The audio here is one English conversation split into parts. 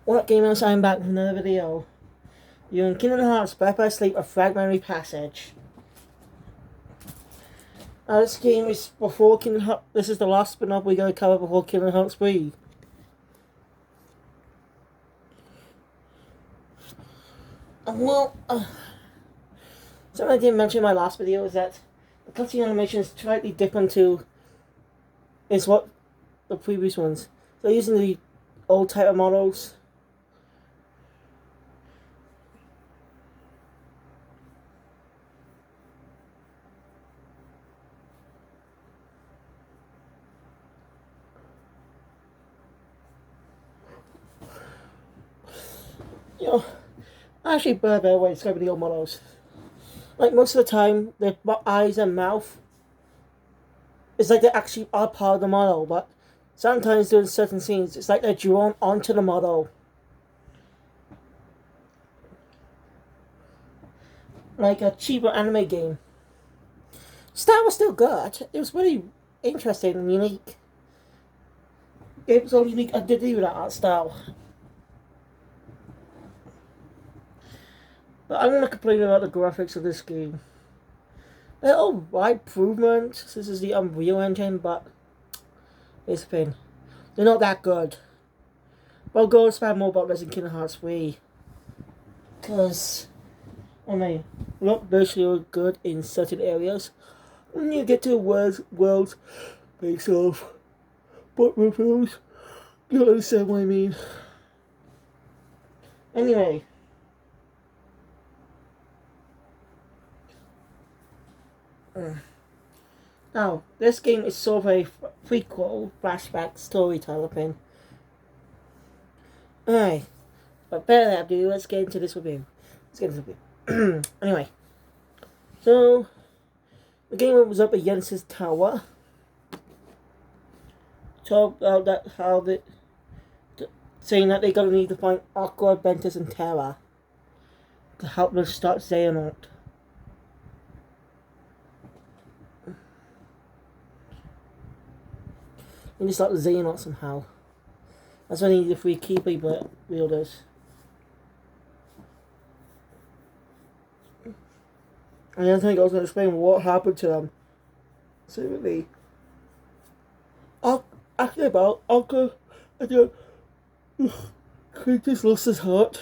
What gamers, I'm back with another video. You're in Kingdom Hearts Birth by Sleep, a Fragmentary Passage. This game is before Kingdom Hearts. This is the last spin-off we're going to cover before Kingdom Hearts 3. Something I didn't mention in my last video is that the cutscene animation is slightly different is what the previous ones. So using the old type of models. You know, actually, better way to describe the old models. Like most of the time, their eyes and mouth, it's like they actually are part of the model, but sometimes during certain scenes, it's like they're drawn onto the model. Like a cheaper anime game. Style was still good. It was really interesting and unique. It was all unique. I did do that art style. But I'm gonna complain about the graphics of this game. They're alright improvements. This is the Unreal Engine, but it's a pain. They're not that good. But I'll go expand more about this in Kingdom Hearts 3. Because, I mean, look virtually good in certain areas. When you get to worlds based off Botman films, you'll understand what I mean. Anyway. Now, this game is sort of a prequel, flashback story type of thing. Alright, but better than ado, let's get into this review. Anyway, so the game opens up at Jens's tower. Talk about that saying that they're gonna need to find Aqua, Ventus, and Terra to help them start Xehanort. We need to start the Xehanort somehow. That's why I need the 3 keyboard wielders. And the other thing I was going to explain what happened to them. Secretly. Actually about Aqua, Kratos lost his heart.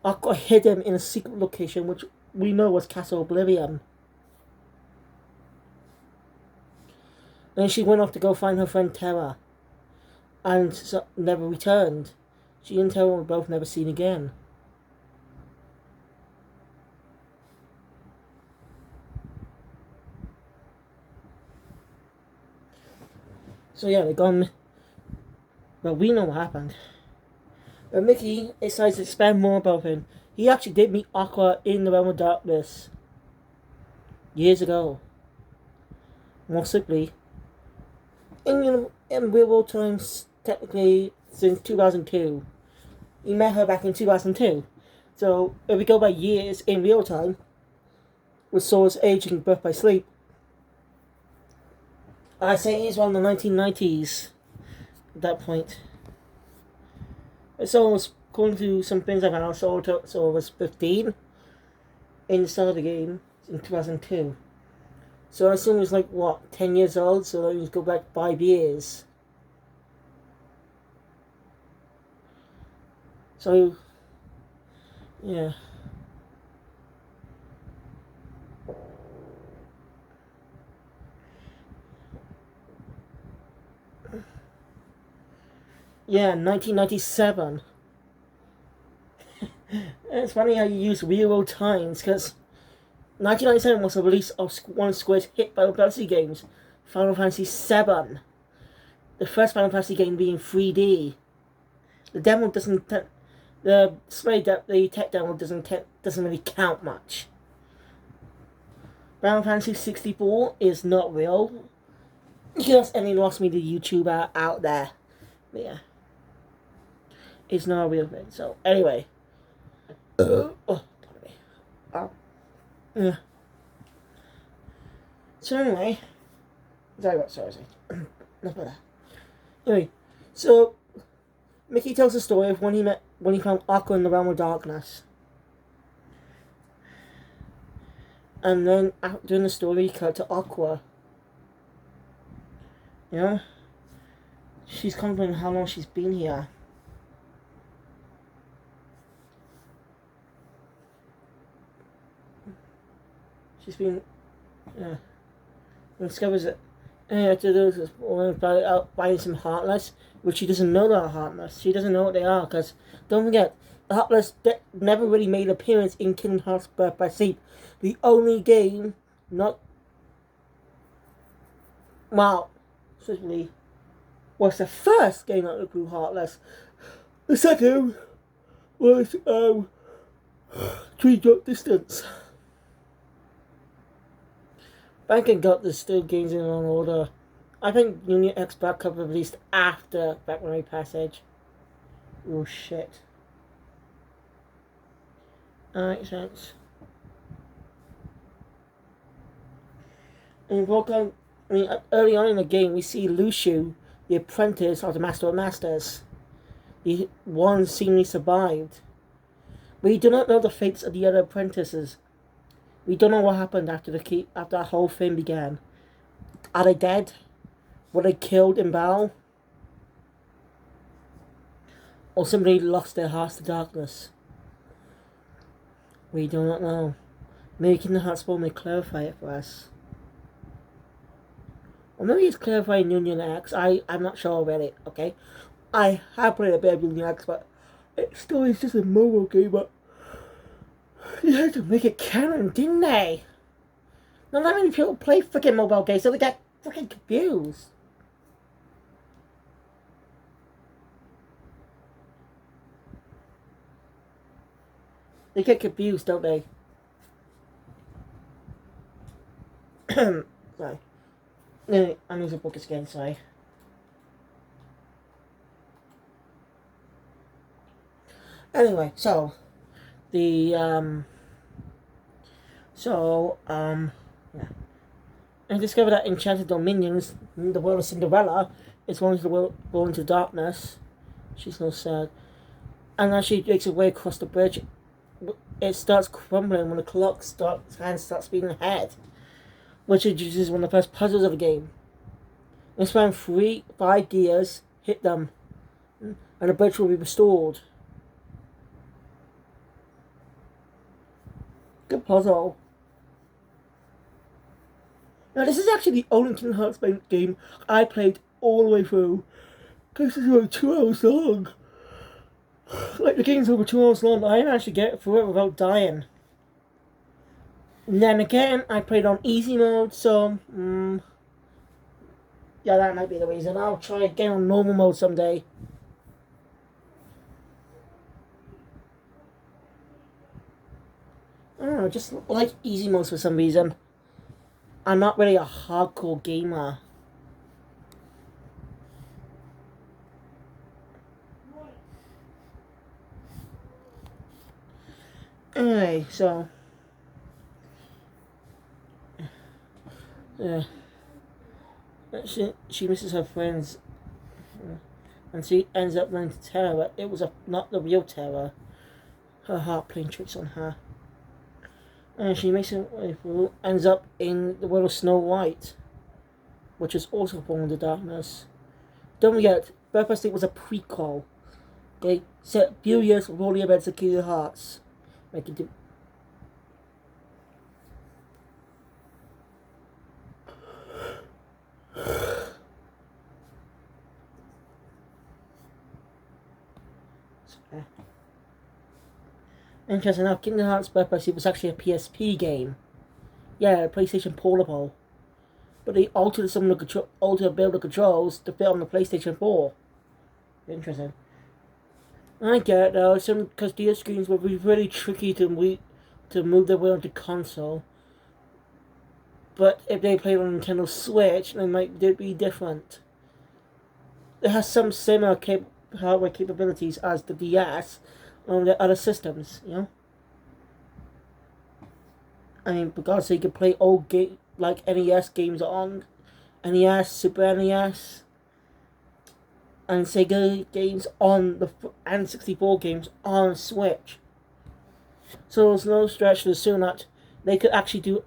Aqua hid him in a secret location which we know was Castle Oblivion. And she went off to go find her friend Terra. And never returned. She and Terra were both never seen again. So yeah, they're gone. But we know what happened. But Mickey decides to expand more about him. He actually did meet Aqua in the Realm of Darkness years ago. More simply, in real world times, technically since 2002. He met her back in 2002. So if we go by years in real time, with Sora's aging Birth by Sleep, I say he's around the 1990s at that point. So according to some things I found, Sora was 15 in the start of the game in 2002. So I assume he was like, what, 10 years old? So that you go back 5 years. So, yeah. Yeah, 1997. It's funny how you use real world times, because 1997 was the release of one of Square's hit Final Fantasy games, Final Fantasy VII. The first Final Fantasy game being 3D. The demo doesn't. The tech demo doesn't really count much. Final Fantasy 64 is not real. Just any lost media YouTuber out there. But yeah. It's not a real thing. So anyway. Yeah. So anyway. Sorry. Enough of that. Anyway. So Mickey tells the story of when he found Aqua in the realm of darkness. And then during the story, he cut to Aqua. You know? She's complaining how long she's been here. She's been, discovers that to do this buying some Heartless, which she doesn't know they're Heartless. She doesn't know what they are, because don't forget, the Heartless never really made an appearance in Kingdom Hearts Birth by Sleep. The only game, specifically, was the first game that grew Heartless. The second was Tree Drop Distance. Bank and got the still games in wrong order. I think Union X Back could have released after Fragmentary Passage. Oh shit. That makes sense. And early on in the game, we see Lucio, the apprentice of the Master of Masters. The one seemingly survived. We do not know the fates of the other apprentices. We don't know what happened after that whole thing began. Are they dead? Were they killed in battle? Or somebody lost their hearts to darkness? We do not know. Maybe Kingdom Hearts 4 may clarify it for us. Or maybe it's clarifying Union X. I'm not sure already, okay? I have played a bit of Union X, but it still is just a mobile game, but you had to make it canon, didn't they? Not that many people play freaking mobile games, so they get freaking confused. They get confused, don't they? Sorry. No, I'm losing focus again, sorry. Anyway, so yeah. I discovered that Enchanted Dominions, the world of Cinderella, is going to the world born into darkness. She's no sad. And as she makes her way across the bridge, it starts crumbling when the clock hand starts speeding ahead, which introduces one of the first puzzles of the game. It's when 5 gears hit them, and the bridge will be restored. Good puzzle. Now, this is actually the only Kingdom Hearts game I played all the way through. Because this is over 2 hours long. Like, the game's over 2 hours long, but I didn't actually get through it without dying. And then again, I played on easy mode, so, yeah, that might be the reason. I'll try again on normal mode someday. I don't know, just like easy modes for some reason. I'm not really a hardcore gamer. Anyway, so yeah, she misses her friends, and she ends up running to Terra, but it was not the real Terra. Her heart playing tricks on her. And she makes it ends up in the world of Snow White, which is also born in the darkness. Don't forget, Birth by Sleep was a prequel. Okay, set a few years before the events of Kingdom Hearts. Make it Interesting enough, Kingdom Hearts Birth by Sleep was actually a PSP game. Yeah, PlayStation Portable. But they altered some of the build of controls to fit on the PlayStation 4. Interesting. I get it though, because DS screens would be really tricky to move their way onto console. But if they played on Nintendo Switch, they might be different. It has some similar hardware capabilities as the DS on the other systems, you know? I mean, because you can play old like NES games on NES, Super NES. and Sega games on the and 64 games on Switch. So it's no stretch to assume that they could actually do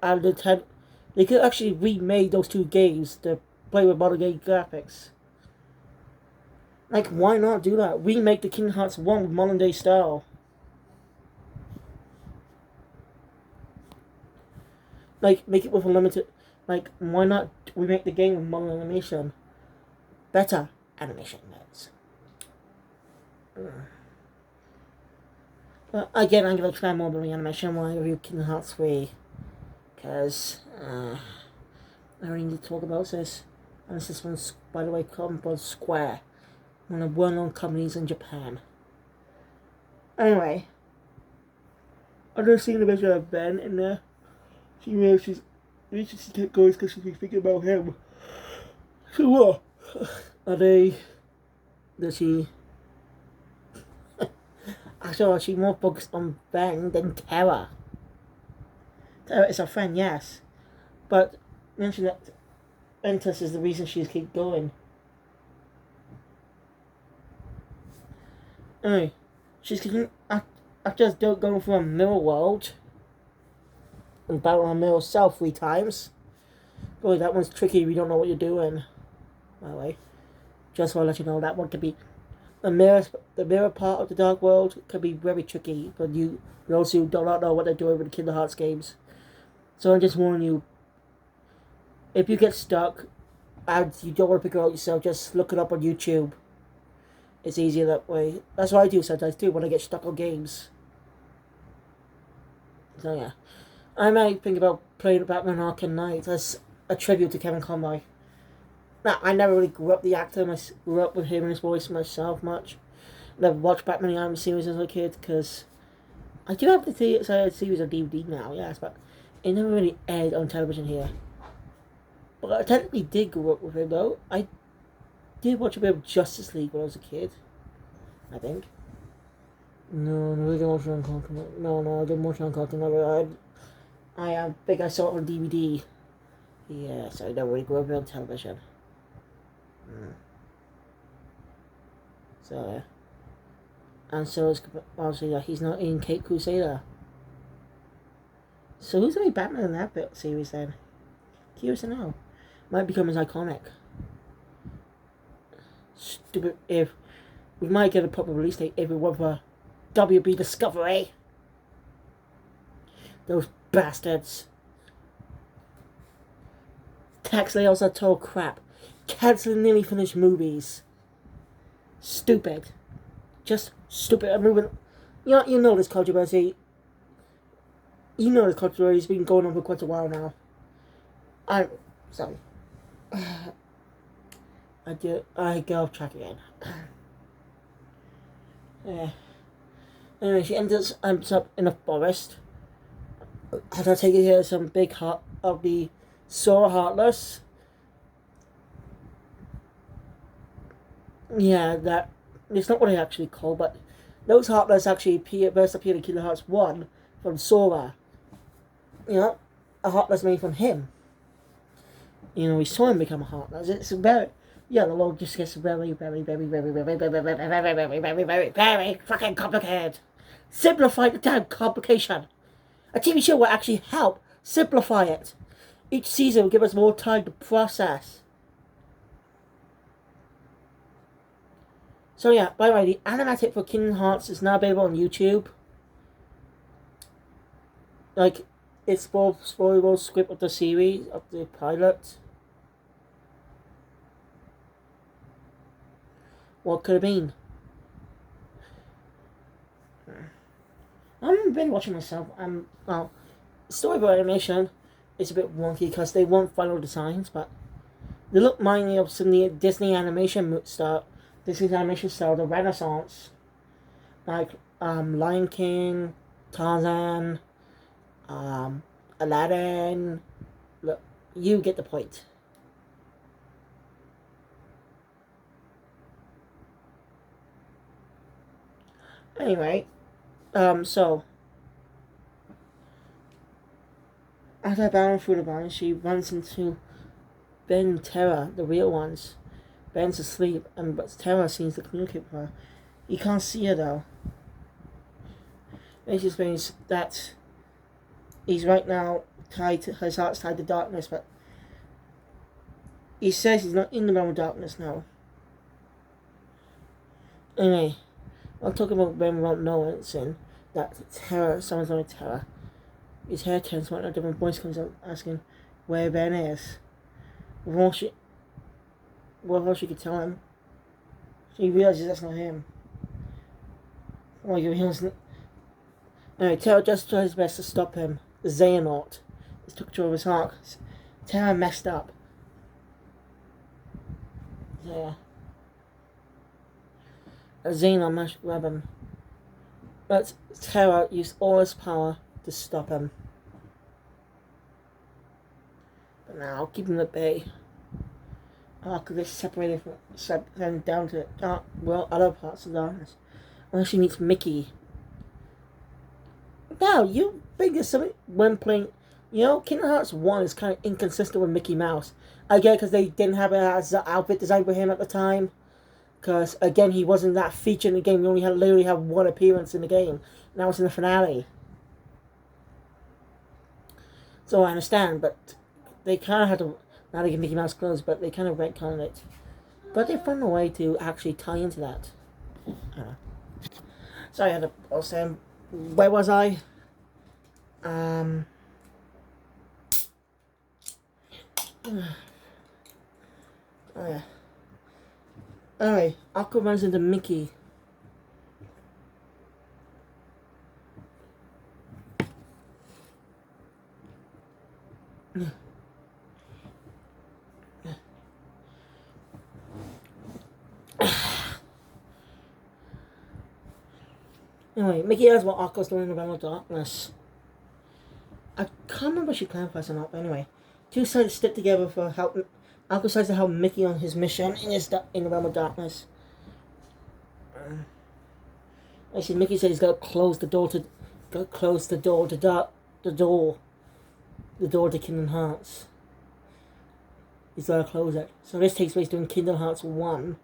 they could actually remake those two games to play with modern day graphics. Like, why not do that? Remake the Kingdom Hearts 1 with modern day style. Like, make it with a limited. Like, why not remake the game with modern animation? Better animation notes. But again, I'm going to try more of the animation when I review Kingdom Hearts 3. Because I really need to talk about this. And this one's, by the way, called Square. One of the well-known companies in Japan. Anyway. I've just seen a picture of Ben in there. She realizes she kept going because she's thinking about him. So what? Does she... Actually, she's more focused on Ben than Terra. Terra is her friend, yes. But mention that Ventus is the reason she's keep going. Anyway, she's after going through a mirror world and battle on mirror self 3 times. Boy, that one's tricky if you don't know what you're doing. By the way, just want to let you know that one could be the mirror part of the dark world could be very tricky for those who do not know what they're doing with the Kingdom Hearts games. So I'm just warning you, if you get stuck and you don't want to figure it out yourself, just look it up on YouTube. It's easier that way. That's what I do sometimes too when I get stuck on games. So yeah, I might think about playing Batman Arkham Knight as a tribute to Kevin Conroy. Now, I never really grew up the actor. I grew up with him and his voice myself much. Never watched Batman the Animated Series as a kid because I do have the series on DVD now, yes, but it never really aired on television here. But I technically did grow up with him though. I did watch a bit of Justice League when I was a kid, I think. No, I didn't watch it on Cartoon. No, I didn't watch it on Cartoon. I think I saw it on DVD. Yes, I never really grew up on television. So, and so it's obviously he's not in Cape Crusader. So who's going to be Batman in that bit series then? Curious to know. Might become as iconic. Stupid if we might get a proper release date if it were for WB Discovery. Those bastards. Tax layouts are total crap. Canceling nearly finished movies. Stupid. Just stupid. I'm moving. You know this controversy. You know this controversy has been going on for quite a while now. I'm sorry. I go off track again. Yeah. Anyway, she ends up in a forest. And I take it here some big heart of the Sora Heartless. Yeah, that it's not what they actually call, but those Heartless actually first appeared in Kingdom Hearts 1 from Sora. You know, a Heartless made from him. You know, we saw him become a Heartless. It's very, yeah, the world just gets very, very, very, very, very, very, very, very, very, very, very, very, very fucking complicated. Simplify the damn complication. A TV show will actually help simplify it. Each season will give us more time to process. So yeah, by the way, the animatic for Kingdom Hearts is now available on YouTube. Like, it's for spoilable script of the series, of the pilot. What could it mean? I haven't been watching myself. Well, storyboard animation is a bit wonky because they want final designs, but they look mainly of some of the Disney animation style, the Renaissance, like Lion King, Tarzan, Aladdin. Look, you get the point. Anyway, so after battling through the vines, she runs into Ben and Terra, the real ones, Ben's asleep, but Terra seems to communicate with her. He can't see her though. It just means that he's right now his heart's tied to darkness, but he says he's not in the realm of darkness now. Anyway, I'll talk about Ben without knowing that Terra, someone's on Terra. His hair turns white and a different voice comes up asking where Ben is. What else she could tell him? She realizes that's not him. Oh, you realize. Anyway, Terra just tries his best to stop him. The Xehanort has took control of his heart. Terra messed up. Yeah. A Xehanort managed to grab him. But Terra used all his power to stop him. But now I'll keep him at bay. Because they're separated from down to other parts of darkness. Unless she meets Mickey. Now, you think there's something when playing. Kingdom Hearts 1 is kind of inconsistent with Mickey Mouse. I get it because they didn't have it as an outfit designed for him at the time. Because, again, he wasn't that featured in the game. He only literally had one appearance in the game. And that was in the finale. So I understand, but they kind of had to. Now they get Mickey Mouse clothes, but they kind of retconned it. But they found a way to actually tie into that. Sorry, I was saying, where was I? Oh yeah. Anyway, Aqua runs into Mickey. Anyway, Mickey asks what Aqua's doing in the realm of darkness. I can't remember if she clarifies or not, but anyway. Two sides stick together for help. Aqua decides to help Mickey on his mission in the realm of darkness. I see Mickey says he's got to close the door to Kingdom Hearts. He's got to close it. So this takes place during Kingdom Hearts 1.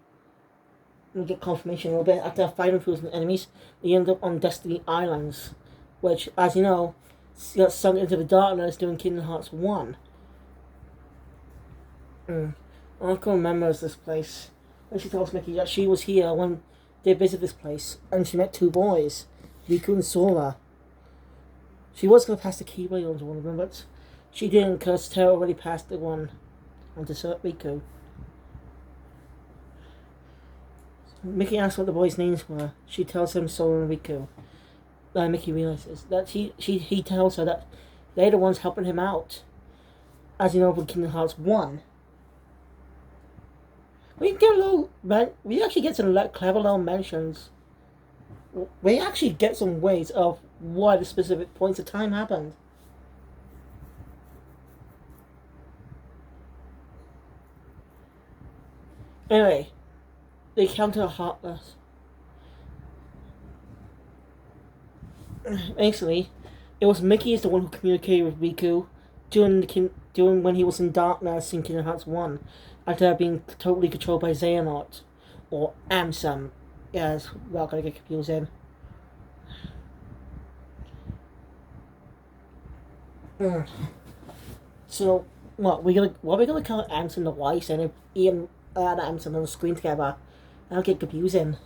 We get confirmation a little bit. After fighting through some enemies, we end up on Destiny Islands, which, as you know, got sunk into the darkness during Kingdom Hearts 1. Aqua remembers this place. And she tells Mickey that she was here when they visited this place, and she met two boys, Riku and Sora. She was going to pass the Keyblade on to one of them, but she didn't because Terra already passed the one on to Riku. Mickey asks what the boys' names were. She tells him Sora and Riku. Mickey realizes that he tells her that they're the ones helping him out. As you know, with Kingdom Hearts 1. We actually get some clever little mentions. We actually get some ways of why the specific points of time happened. Anyway, they counter Heartless. Basically, it was Mickey is the one who communicated with Riku during when he was in darkness in Kingdom Hearts 1, after being totally controlled by Xehanort, or Ansem. Yes, we're not gonna get confused in. So, what we gonna call Ansem the Wise and Ian and Ansem on the screen together? That'll get confusing.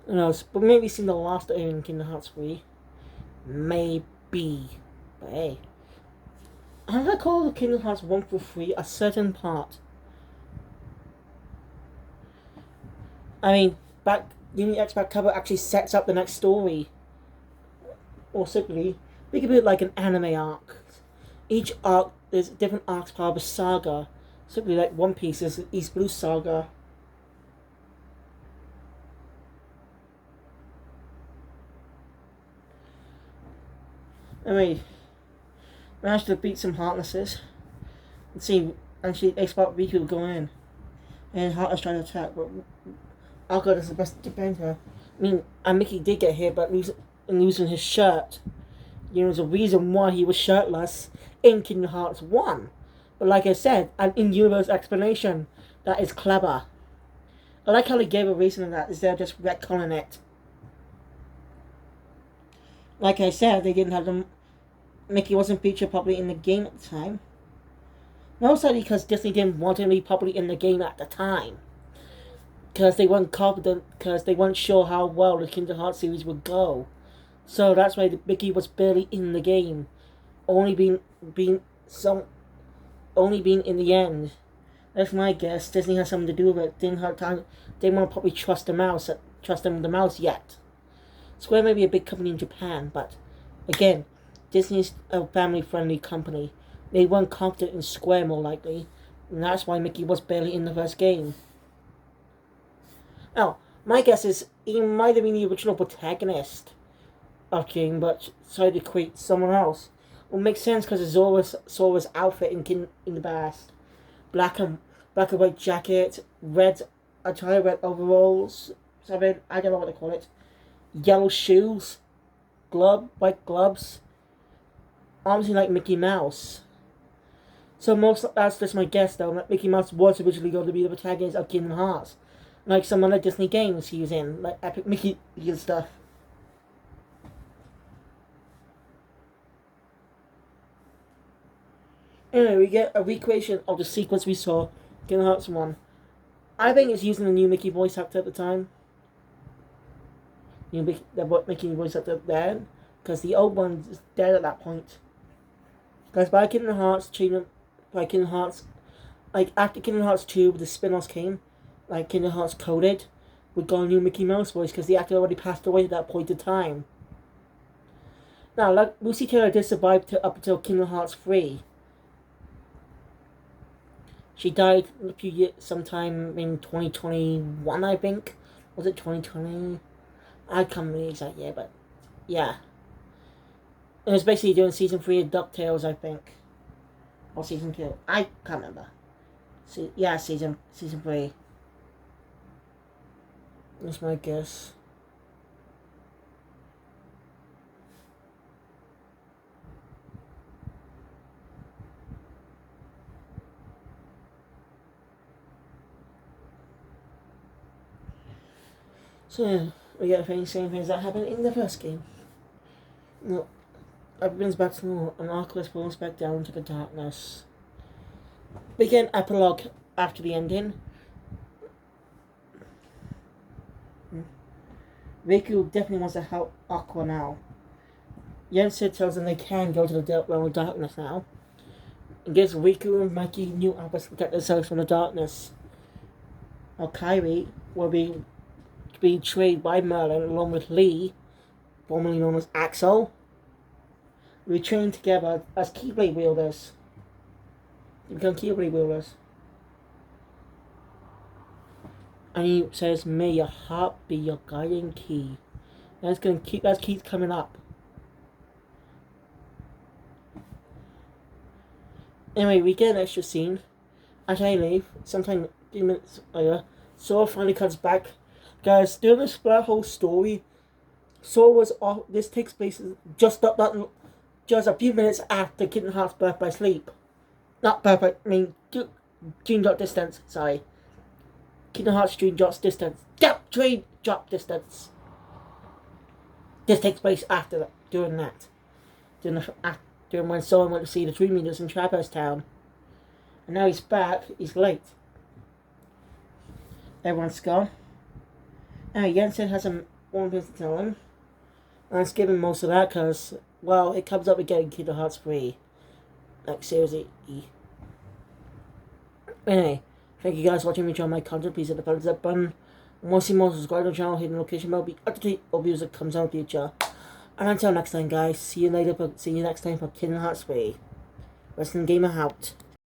But maybe seen the last in Kingdom Hearts 3. Maybe. But hey. I'm gonna call the Kingdom Hearts 1 through 3 a certain part. I mean, Unity X back cover actually sets up the next story. Or simply, we could put it like an anime arc. Each arc, there's different arcs part of a saga. Simply like One Piece is the East Blue Saga. Anyway, managed to beat some Heartlesses. They spot Riku going in. And Heartless trying to attack, but Aqua does the best to defend her. And Mickey did get hit, but losing his shirt. There's a reason why he was shirtless in Kingdom Hearts 1. But like I said, an in-universe explanation. That is clever. I like how they gave a reason for that instead of just retconning it. Like I said, they didn't have them. Mickey wasn't featured properly in the game at the time. Mostly because Disney didn't want him to be properly in the game at the time. Because they weren't confident, because they weren't sure how well the Kingdom Hearts series would go. So that's why Mickey was barely in the game. Only being in the end. That's my guess. Disney has something to do with it. Didn't want to probably trust him with the mouse yet. Square may be a big company in Japan, but again, Disney's a family-friendly company. They weren't confident in Square more likely, and that's why Mickey was barely in the first game. Now, my guess is he might have been the original protagonist of King, but decided to create someone else. Well, makes sense because of Zora's outfit in the past. Black and white jacket, red attire, red overalls, something, I don't know what they call it. Yellow shoes, white gloves, honestly like Mickey Mouse. So that's just my guess though, that Mickey Mouse was originally going to be the protagonist of Kingdom Hearts. Like some other Disney games he was in, like Epic Mickey and stuff. Anyway, we get a recreation of the sequence we saw in Kingdom Hearts 1. I think it's using the new Mickey voice actor at the time. They're making voice actor then, because the old one is dead at that point. Because by Kingdom Hearts, like after Kingdom Hearts 2, the spin-offs came, like Kingdom Hearts Coded, we got a new Mickey Mouse voice because the actor already passed away at that point in time. Now, like Lucy Taylor did survive up until Kingdom Hearts 3. She died a few years, sometime in 2021, I think. Was it 2020? I can't remember the exact year, but yeah. It was basically doing season 3 of DuckTales, I think. Or season 2. I can't remember. Yeah, season 3. That's my guess. So yeah, we get the same things that happened in the first game. No, everything's back to normal, and Arceus falls back down into the darkness. We get an epilogue after the ending. Riku definitely wants to help Aqua now. Yensid tells them they can go to the realm of darkness now. And gives Riku and Mikey new outfits to protect themselves from the darkness. Now Kairi will be betrayed by Merlin along with Lee, formerly known as Axel. We train together as Keyblade wielders. They become Keyblade wielders. And he says, "May your heart be your guiding key." And that keeps coming up. Anyway, we get an extra scene. After I leave, sometime a few minutes later, Sora finally comes back. Guys, during this whole story, Sora was off. This takes place just a few minutes after Kingdom Hearts' Birth by Sleep. Not perfect. I mean, Dream Drop Distance. Sorry, Kingdom Hearts Dream Drop Distance. Yep, Dream Drop Distance. This takes place after that. During when Sora went to see the Dream Eaters in Traverse Town, and now he's back. He's late. Everyone's gone. Jensen has one thing to tell him. And I'm skipping most of that because, well, it comes up again in Kingdom Hearts 3. Like, seriously. Anyway, thank you guys for watching me enjoy my content. Please hit the thumbs up button. Want to see more, subscribe to the channel, hit the notification bell, be up to date all videos that comes out in the future. And until next time, guys, see you next time for Kingdom Hearts 3. Wrestling Gamer out.